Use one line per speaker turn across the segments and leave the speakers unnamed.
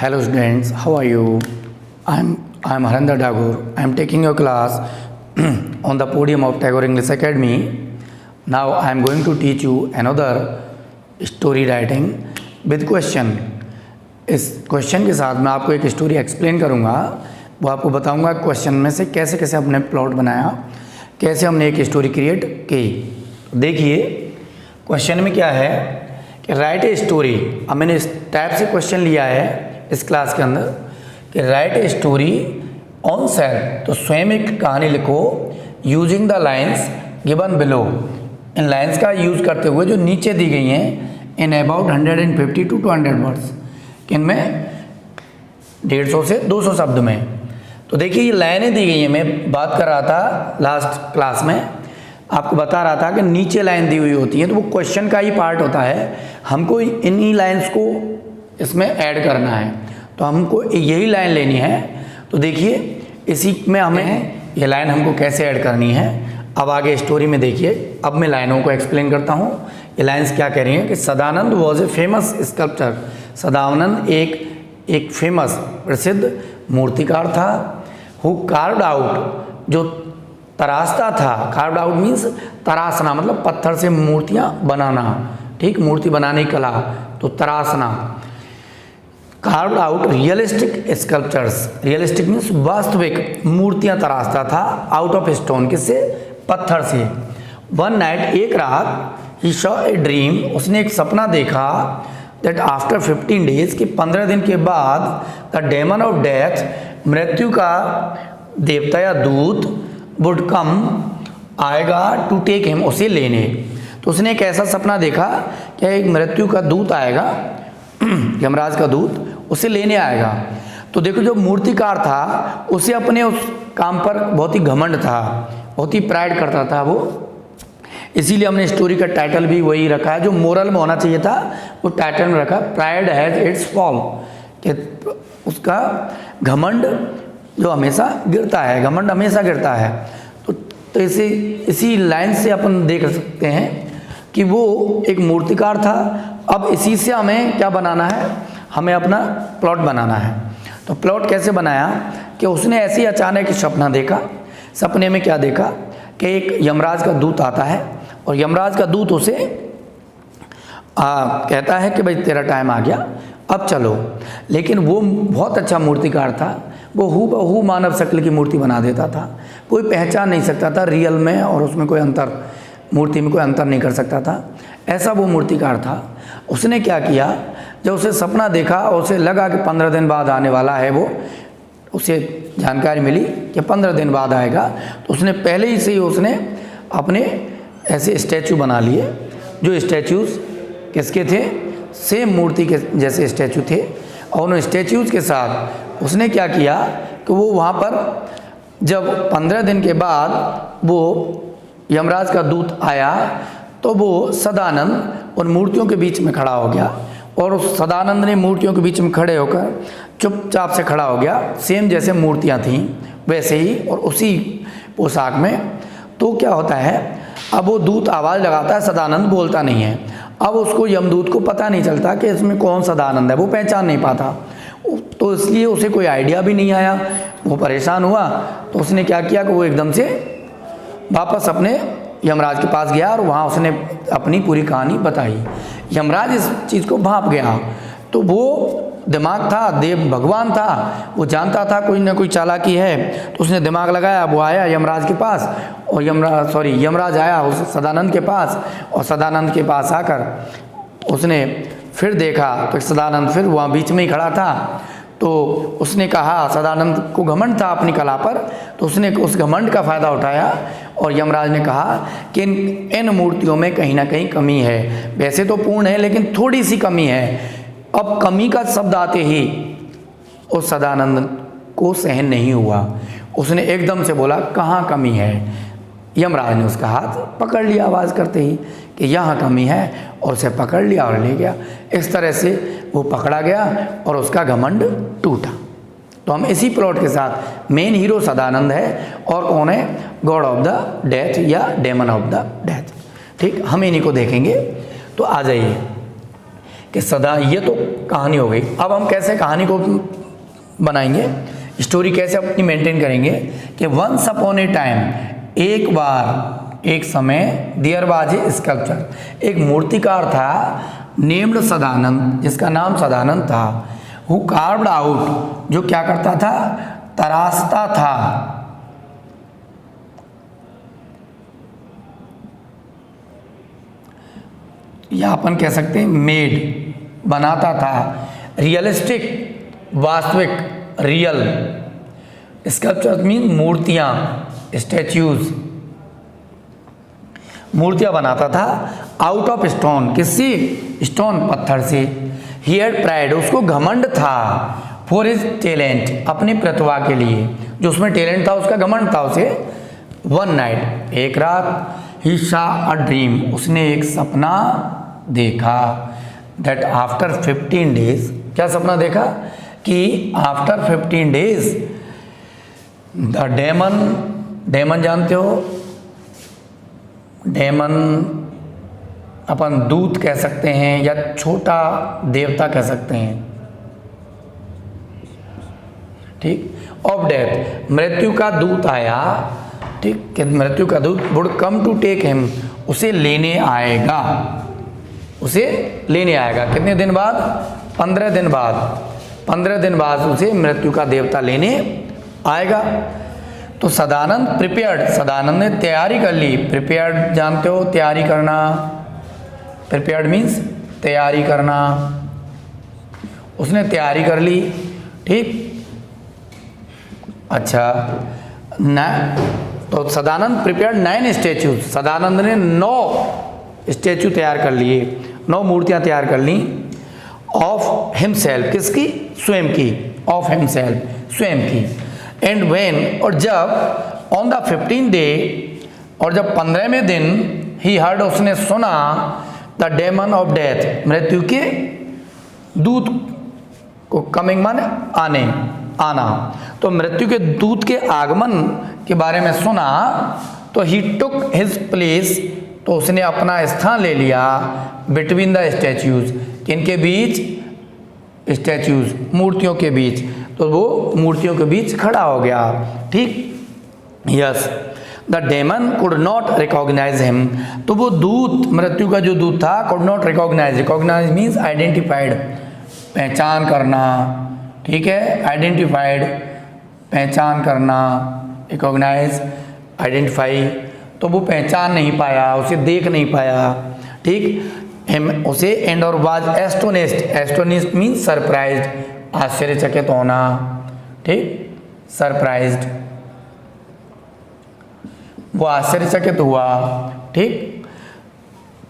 Hello students, how are you? I'm Harinder Tagore. I'm taking your class on the podium of Tagore English Academy. Now I'm going to teach you another story writing with question. इस question के साथ मैं आपको एक story explain करूँगा। वो आपको बताऊँगा क्वेश्चन में से कैसे कैसे हमने प्लॉट बनाया, कैसे हमने एक स्टोरी क्रिएट की। देखिए क्वेश्चन में क्या है कि राइट ए स्टोरी। अब मैंने इस टाइप से क्वेश्चन लिया है इस क्लास के अंदर कि right a story on self, तो स्वयं एक कहानी लिखो using the lines given below, in lines का यूज करते हुए जो नीचे दी गई हैं, इन अबाउट 150 to 200 वर्ड्स, किनमें 150 से 200 शब्द में। तो देखिए ये लाइनें दी गई हैं। मैं बात कर रहा था लास्ट क्लास में, आपको बता रहा था कि नीचे लाइन दी हुई होती है तो वो क्वेश्चन का ही पार्ट होता है। हमको इन्हीं लाइन्स को इसमें ऐड करना है, तो हमको यही लाइन लेनी है। तो देखिए इसी में हमें ये लाइन हमको कैसे ऐड करनी है। अब आगे स्टोरी में देखिए, अब मैं लाइनों को एक्सप्लेन करता हूँ। ये लाइन्स क्या कह रही हैं कि Sadanand was a famous sculpture. Sadanand एक फेमस प्रसिद्ध मूर्तिकार था। हु कार्व्ड आउट, जो तराशता था। कार्व्ड आउट मीन्स तराशना, मतलब पत्थर से मूर्तियाँ बनाना, ठीक, मूर्ति बनाने की कला, तो तराशना। Carved out realistic sculptures, realistic means वास्तविक मूर्तियाँ तराशता था। आउट ऑफ स्टोन, किससे? पत्थर से। वन नाइट, एक रात, ही सॉ ए ड्रीम, उसने एक सपना देखा, दैट आफ्टर 15 डेज, कि 15 दिन के बाद द डेमन ऑफ डेथ, मृत्यु का देवता या दूत, वुड कम, आएगा, टू टेक हिम, उसे लेने। तो उसने एक ऐसा सपना देखा कि एक मृत्यु का दूत आएगा, यमराज का दूत उसे लेने आएगा। तो देखो जो मूर्तिकार था उसे अपने उस काम पर बहुत ही घमंड था, बहुत ही प्राइड करता था वो। इसीलिए हमने स्टोरी का टाइटल भी वही रखा है, जो मोरल में होना चाहिए था वो टाइटल में रखा, प्राइड हैज इट्स फॉल, कि उसका घमंड जो हमेशा गिरता है, घमंड हमेशा गिरता है। तो इसी लाइन से अपन देख सकते हैं कि वो एक मूर्तिकार था। अब इसी से हमें क्या बनाना है, हमें अपना प्लॉट बनाना है। तो प्लॉट कैसे बनाया कि उसने ऐसे ही अचानक सपना देखा। सपने में क्या देखा कि एक यमराज का दूत आता है और यमराज का दूत उसे कहता है कि भाई तेरा टाइम आ गया, अब चलो। लेकिन वो बहुत अच्छा मूर्तिकार था, वो हूबहू मानव शक्ल की मूर्ति बना देता था। कोई पहचान नहीं सकता था रियल में और उसमें कोई अंतर, मूर्ति में कोई अंतर नहीं कर सकता था, ऐसा वो मूर्तिकार था। उसने क्या किया, जब उसे सपना देखा और उसे लगा कि 15 दिन बाद आने वाला है, वो उसे जानकारी मिली कि 15 दिन बाद आएगा, तो उसने पहले ही से ही उसने अपने ऐसे स्टैचू बना लिए, जो स्टैचूज़ किसके थे, सेम मूर्ति के जैसे स्टैचू थे। और उन स्टैचूज़ के साथ उसने क्या किया कि वो वहाँ पर जब 15 दिन के बाद वो यमराज का दूत आया तो वो सदानंद उन मूर्तियों के बीच में खड़ा हो गया। और उस सदानंद ने मूर्तियों के बीच में खड़े होकर चुपचाप से खड़ा हो गया, सेम जैसे मूर्तियाँ थीं वैसे ही और उसी पोशाक में। तो क्या होता है, अब वो दूत आवाज़ लगाता है, सदानंद बोलता नहीं है। अब उसको यमदूत को पता नहीं चलता कि इसमें कौन सदानंद है, वो पहचान नहीं पाता। तो इसलिए उसे कोई आइडिया भी नहीं आया, वो परेशान हुआ। तो उसने क्या किया कि वो एकदम से वापस अपने यमराज के पास गया और वहाँ उसने अपनी पूरी कहानी बताई। यमराज इस चीज़ को भांप गया। तो वो दिमाग था, देव भगवान था, वो जानता था कोई ना कोई चालाकी है, तो उसने दिमाग लगाया। वो आया यमराज के पास और यमराज आया उस सदानंद के पास, और सदानंद के पास आकर उसने फिर देखा तो सदानंद फिर वहाँ बीच में ही खड़ा था। तो उसने कहा, सदानंद को घमंड था अपनी कला पर, तो उसने उस घमंड का फ़ायदा उठाया और यमराज ने कहा कि इन मूर्तियों में कहीं ना कहीं कमी है, वैसे तो पूर्ण है लेकिन थोड़ी सी कमी है। अब कमी का शब्द आते ही उस सदानंद को सहन नहीं हुआ, उसने एकदम से बोला, कहाँ कमी है। यमराज ने उसका हाथ पकड़ लिया आवाज़ करते ही कि यहाँ कमी है, और उसे पकड़ लिया और ले गया। इस तरह से वो पकड़ा गया और उसका घमंड टूटा। तो हम इसी प्लॉट के साथ, मेन हीरो सदानंद है और कौन है, गॉड ऑफ द डेथ या डेमन ऑफ द डेथ। ठीक, हम इन्हीं को देखेंगे। तो आ जाइए कि सदा, ये तो कहानी हो गई। अब हम कैसे कहानी को बनाएंगे, स्टोरी कैसे अपनी मेंटेन करेंगे कि वंस अपॉन ए टाइम, एक बार एक समय, देयर वाज ए स्कल्पचर, एक मूर्तिकार था नेम्ड सदानंद, जिसका नाम सदानंद था, हु कार्व्ड आउट, जो क्या करता था, तराशता था, या अपन कह सकते हैं मेड, बनाता था, रियलिस्टिक, वास्तविक, रियल, स्कल्पचर मीन मूर्तियां, स्टैच्यूज, मूर्तियां बनाता था, आउट ऑफ स्टोन, किससे, स्टोन, पत्थर से। ही हैड प्राइड, उसको घमंड था, फॉर हिज टैलेंट, अपनी प्रतिभा के लिए, जो उसमें टैलेंट था उसका घमंड था उसे। वन नाइट, एक रात, ही सॉ अ ड्रीम, उसने एक सपना देखा, दैट आफ्टर 15 डेज, क्या सपना देखा कि after 15 days the demon, demon जानते हो, डेमन अपन दूत कह सकते हैं या छोटा देवता कह सकते हैं, ठीक, ऑफ डेथ, मृत्यु का दूत आया, ठीक, कि मृत्यु का दूत would come to take him, उसे लेने आएगा, उसे लेने आएगा, कितने दिन बाद, 15 दिन बाद, 15 दिन बाद उसे मृत्यु का देवता लेने आएगा। तो सदानंद प्रिपेयर्ड, सदानंद ने तैयारी कर ली, प्रिपेयर्ड जानते हो, तैयारी करना, प्रिपेयर्ड मीन्स तैयारी करना, उसने तैयारी कर ली, ठीक, अच्छा न, तो सदानंद प्रिपेयर्ड 9 स्टैच्यूज, सदानंद ने 9 स्टैचू तैयार कर लिए, 9 मूर्तियां तैयार कर ली, ऑफ हिमसेल्फ, किसकी, स्वयं की, ऑफ हिमसेल्फ, स्वयं की। एंड व्हेन, और जब, ऑन द 15th डे, और जब 15वें दिन, ही हर्ड, उसने सुना, द डेमन ऑफ डेथ, मृत्यु के दूत को, कमिंग माने आने, आना, तो मृत्यु के दूत के आगमन के बारे में सुना, तो ही टुक हिज प्लेस, तो उसने अपना स्थान ले लिया, बिटवीन द स्टैच्यूज, किनके बीच, स्टैच्यूज, मूर्तियों के बीच, तो वो मूर्तियों के बीच खड़ा हो गया, ठीक, yes. The demon could not recognise him, तो वो दूत, मृत्यु का जो दूत था, could not recognise, recognise means identified, पहचान करना, ठीक है, आइडेंटिफाइड, पहचान करना, रिकॉग्नाइज, आइडेंटिफाई, तो वो पहचान नहीं पाया, उसे देख नहीं पाया, ठीक, उसे, एंड और was astonished, astonished means surprised, आश्चर्यचकित होना, ठीक, सरप्राइज्ड, वो आश्चर्यचकित हुआ, ठीक,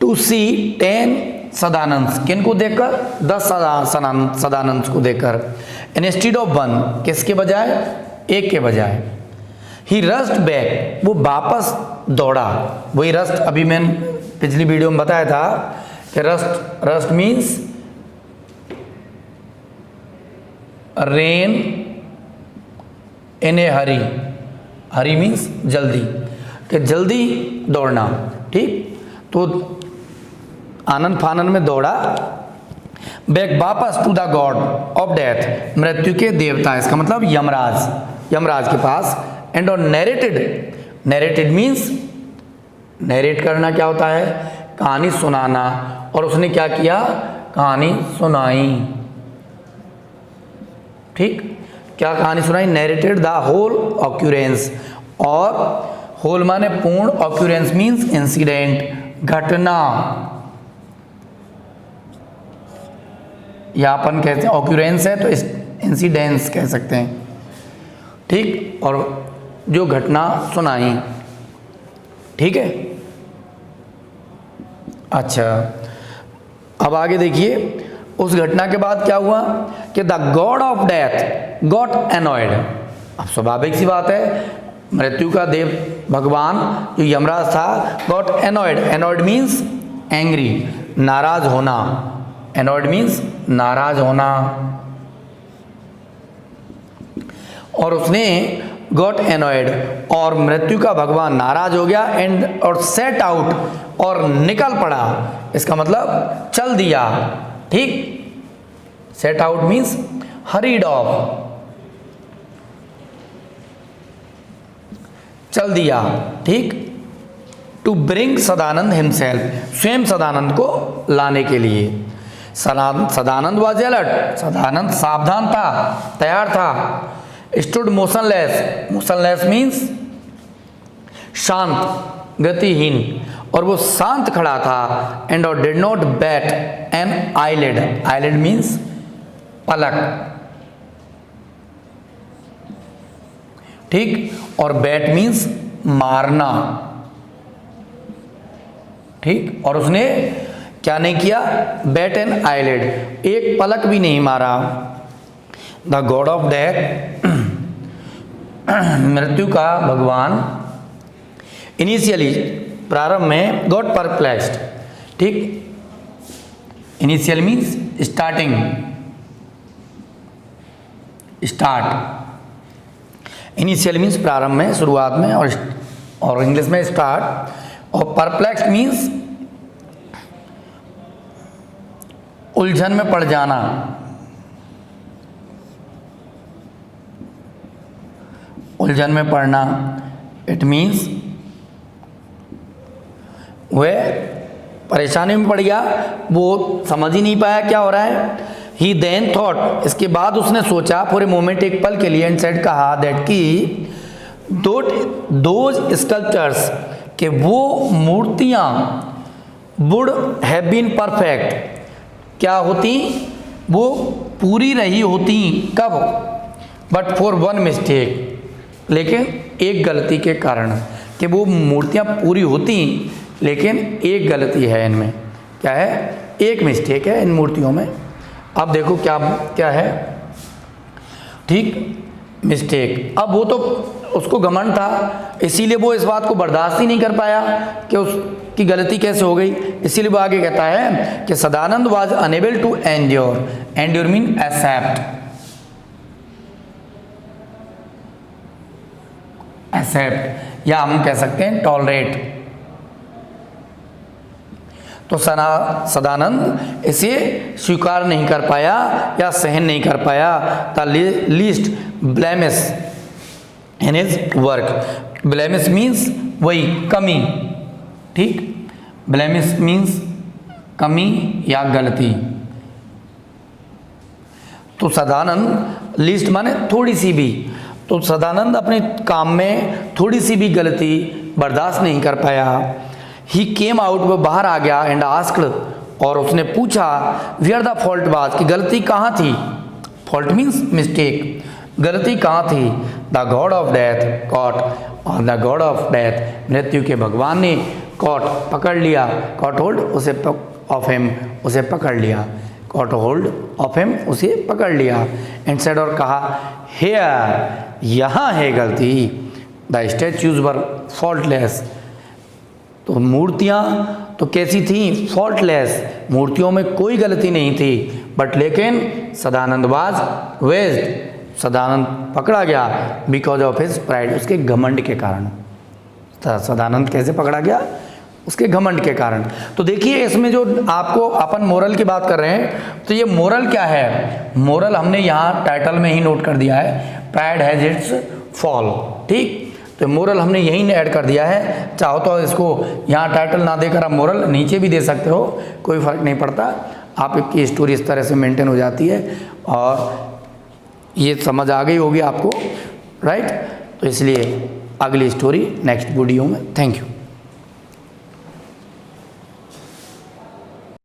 टू सी 10 सदानंद, किनको देखकर, 10 सदानंद को देखकर, इंस्टीड ऑफ 1, किसके बजाय, एक के बजाय। ही रस्ट बैक, वो वापस दौड़ा, वही रस्ट, अभी मैंने पिछली वीडियो में बताया था कि रस्ट, रस्ट मीन्स रेन इन ए हरी, हरी मीन्स जल्दी, कि जल्दी दौड़ना, ठीक, तो आनंद फानन में दौड़ा, बैक, वापस, to the god of death, मृत्यु के देवता, इसका मतलब यमराज, यमराज के पास। एंड और नैरेटेड, नैरेटेड मीन्स नैरेट करना, क्या होता है, कहानी सुनाना, और उसने क्या किया, कहानी सुनाई, ठीक, क्या कहानी सुनाई, नैरेटेड द होल ऑक्यूरेंस, और होल माने पूर्ण, ऑक्यूरेंस मीन्स इंसिडेंट, घटना, या अपन कहते हैं ऑक्यूरेंस है तो इंसिडेंस कह सकते हैं, ठीक, और जो घटना सुनाई, ठीक है। अच्छा, अब आगे देखिए, उस घटना के बाद क्या हुआ कि the god of death got annoyed, अब स्वाभाविक सी बात है, मृत्यु का देव भगवान जो यमराज था, got annoyed, annoyed means angry, नाराज होना, एनॉयड मीन्स नाराज होना, और उसने गॉट एनॉयड, और मृत्यु का भगवान नाराज हो गया, एंड और सेट आउट, और निकल पड़ा, इसका मतलब चल दिया, ठीक, set out means hurried of, चल दिया, ठीक। टू ब्रिंग सदानंद हिमसेल्फ, स्वयं सदानंद को लाने के लिए। सदानंद वाज अलर्ट, सदानंद सावधान था, तैयार था। स्टूड मोशनलेस, मोशनलेस मीन्स शांत, गतिहीन, और वो शांत खड़ा था। एंड और did not bat an eyelid, eyelid means पलक, ठीक, और बैट मीन्स मारना, ठीक। और उसने क्या नहीं किया, बैट एन आईलिड, एक पलक भी नहीं मारा। द गॉड ऑफ डेथ, मृत्यु का भगवान, इनिशियली प्रारंभ में गॉट परप्लेक्स्ड, ठीक। Initial means starting, start. Initial means प्रारंभ में, शुरुआत में, और इंग्लिश में स्टार्ट। और परप्लेक्स्ड मीन्स उलझन में पड़ जाना, उलझन में पड़ना। इट मीन्स वह परेशानी में पड़ गया, वो समझ ही नहीं पाया क्या हो रहा है। ही देन थॉट, इसके बाद उसने सोचा, फॉर ए मोमेंट, एक पल के लिए, एंड सेड, कहा, दैट की दोज स्कल्पचर्स, कि वो मूर्तियाँ वुड हैव बीन परफेक्ट, क्या होती, वो पूरी रही होती, कब, बट फॉर वन मिस्टेक, लेकिन एक गलती के कारण, कि वो मूर्तियाँ पूरी होती लेकिन एक गलती है इनमें, क्या है, एक मिस्टेक है इन मूर्तियों में। अब देखो क्या क्या है, ठीक, मिस्टेक। अब वो तो उसको घमंड था, इसीलिए वो इस बात को बर्दाश्त ही नहीं कर पाया कि उसकी गलती कैसे हो गई। इसीलिए वो आगे कहता है कि Sadanand was unable to endure, endure mean accept, accept, या हम कह सकते हैं टॉलरेट। तो सदानंद इसे स्वीकार नहीं कर पाया या सहन नहीं कर पाया। The least blemish in his work, blemish means वही कमी, ठीक, ब्लेमिश मीन्स कमी या गलती। तो सदानंद, लीस्ट माने थोड़ी सी भी, तो सदानंद अपने काम में थोड़ी सी भी गलती बर्दाश्त नहीं कर पाया। ही केम आउट, वो बाहर आ गया, एंड आस्क्ड, और उसने पूछा, वेयर द फॉल्ट वाज, कि गलती कहाँ थी, फॉल्ट मीन्स मिस्टेक, गलती कहाँ थी। The god of death caught, और द गॉड ऑफ डेथ, मृत्यु के भगवान ने कॉट, पकड़ लिया, कॉट होल्ड, उसे ऑफ हिम, उसे पकड़ लिया, कॉट होल्ड ऑफ हिम, उसे पकड़ लिया। एंड सेड, और कहा, हेयर, यहाँ है गलती। द स्टैच्यूज वर फॉल्टलेस, तो मूर्तियाँ तो कैसी थी, फॉल्टलेस, मूर्तियों में कोई गलती नहीं थी। बट लेकिन सदानंद वाज वेज्ड, सदानंद पकड़ा गया, बिकॉज ऑफ हिज प्राइड, उसके घमंड के कारण। सदानंद कैसे पकड़ा गया, उसके घमंड के कारण। तो देखिए इसमें जो आपको अपन मोरल की बात कर रहे हैं, तो ये मोरल क्या है, मोरल हमने यहाँ टाइटल में ही नोट कर दिया है, प्राइड हैज इट्स फॉल, ठीक। तो मोरल हमने यहीं ऐड कर दिया है। चाहो तो इसको यहाँ टाइटल ना देकर आप मोरल नीचे भी दे सकते हो, कोई फ़र्क नहीं पड़ता। आपकी स्टोरी इस तरह से मेंटेन हो जाती है, और ये समझ आ गई होगी आपको, राइट। तो इसलिए अगली स्टोरी नेक्स्ट वीडियो में। Thank you.